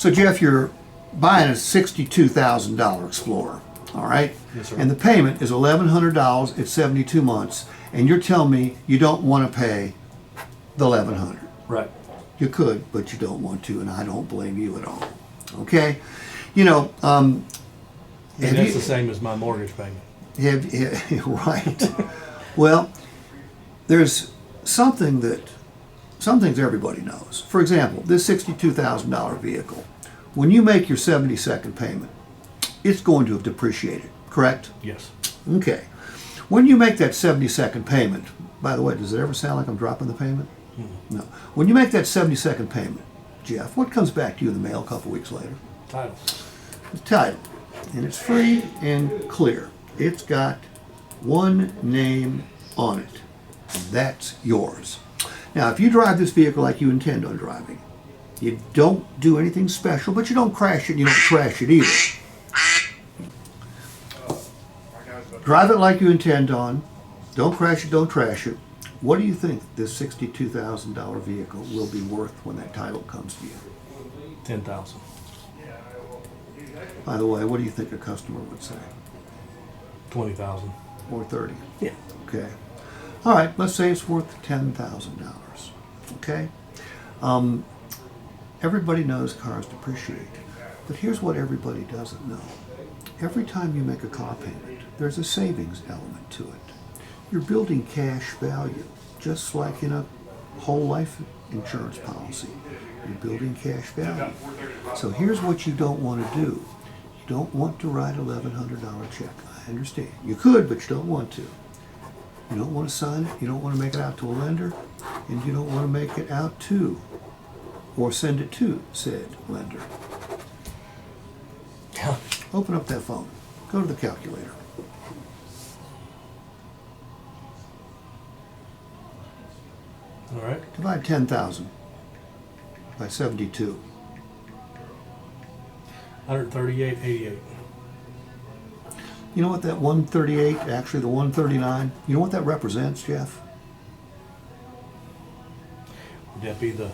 So Jeff, you're buying a $62,000 Explorer, all right? Yes, sir. And the payment is $1,100 at 72 months, and you're telling me you don't want to pay the $1,100. Right. You could, but you don't want to, and I don't blame you at all. Okay? You know, And have that's you- the same as my mortgage payment. right. Well, there's some things everybody knows. For example, this $62,000 vehicle, when you make your 72nd payment, it's going to have depreciated, correct? Yes. Okay. When you make that 72nd payment, by the way, does it ever sound like I'm dropping the payment? No. When you make that 72nd payment, Jeff, what comes back to you in the mail a couple weeks later? Title. The title. And it's free and clear. It's got one name on it. And that's yours. Now, if you drive this vehicle like you intend on driving, you don't do anything special, but you don't crash it, and you don't trash it either. Drive it like you intend on. Don't crash it, don't trash it. What do you think this $62,000 vehicle will be worth when that title comes to you? 10,000. By the way, what do you think a customer would say? 20,000. Or 30? Yeah. Okay. All right, let's say it's worth $10,000. Okay? Everybody knows cars depreciate, but here's what everybody doesn't know. Every time you make a car payment, there's a savings element to it. You're building cash value, just like in a whole life insurance policy. You're building cash value. So here's what you don't want to do. You don't want to write a $1,100 check. I understand. You could, but you don't want to. You don't want to sign it. You don't want to make it out to a lender. And you don't want to make it out to or send it to said lender. Open up that phone. Go to the calculator. All right. Divide 10,000 by 72. 138.88. You know what that 138, actually the 139, you know what that represents, Jeff? Would that be the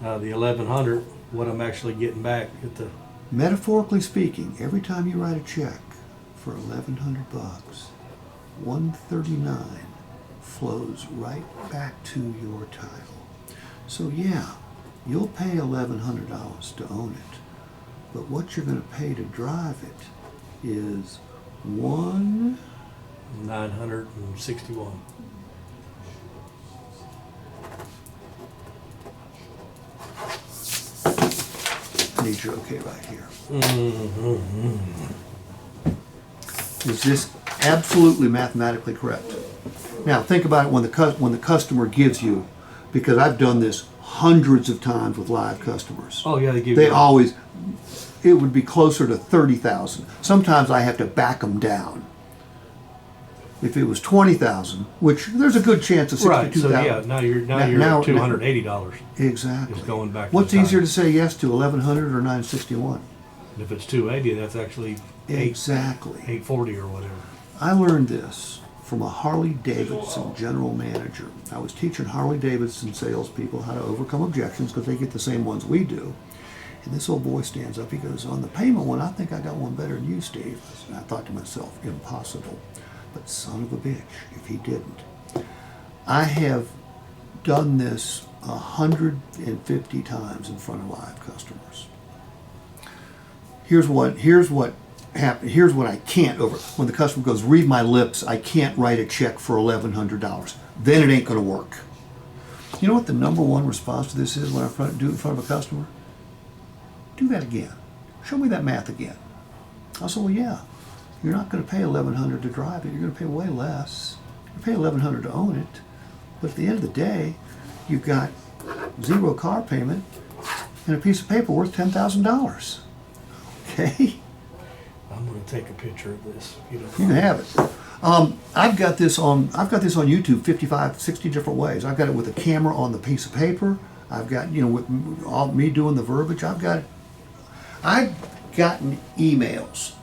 1,100? What I'm actually getting back at the Metaphorically speaking, every time you write a check for $1,100, 139 flows right back to your title. So yeah, you'll pay $1,100 to own it, but what you're going to pay to drive it is 961. I need your okay right here. Is this absolutely mathematically correct? Now think about it when the customer gives you, because I've done this hundreds of times with live customers. Oh yeah, They always, it would be closer to 30,000. Sometimes I have to back them down. If it was 20,000, which there's a good chance of 62,000. Right. So yeah, now you're at $280. Exactly. It's going back. What's to the easier time. to say yes to, 1,100 or 961? If it's 280, that's actually Exactly. 840 or whatever. I learned this from a Harley Davidson general manager. I was teaching Harley Davidson salespeople how to overcome objections because they get the same ones we do. And this old boy stands up, he goes, on the payment one, I think I got one better than you, Steve. And I thought to myself, impossible. But son of a bitch, if he didn't. I have done this 150 times in front of live customers. Here's what happened. Here's what I can't over. When the customer goes, read my lips, I can't write a check for $1,100. Then it ain't going to work. You know what the number one response to this is when I do it in front of a customer? Do that again. Show me that math again. I said, well, yeah. You're not going to pay $1,100 to drive it. You're going to pay way less. You pay $1,100 to own it. But at the end of the day, you've got zero car payment and a piece of paper worth $10,000. Okay? I'm going to take a picture of this. You can have it. I've got this on YouTube 55, 60 different ways. I've got it with a camera on the piece of paper. I've got, with all me doing the verbiage. I've gotten emails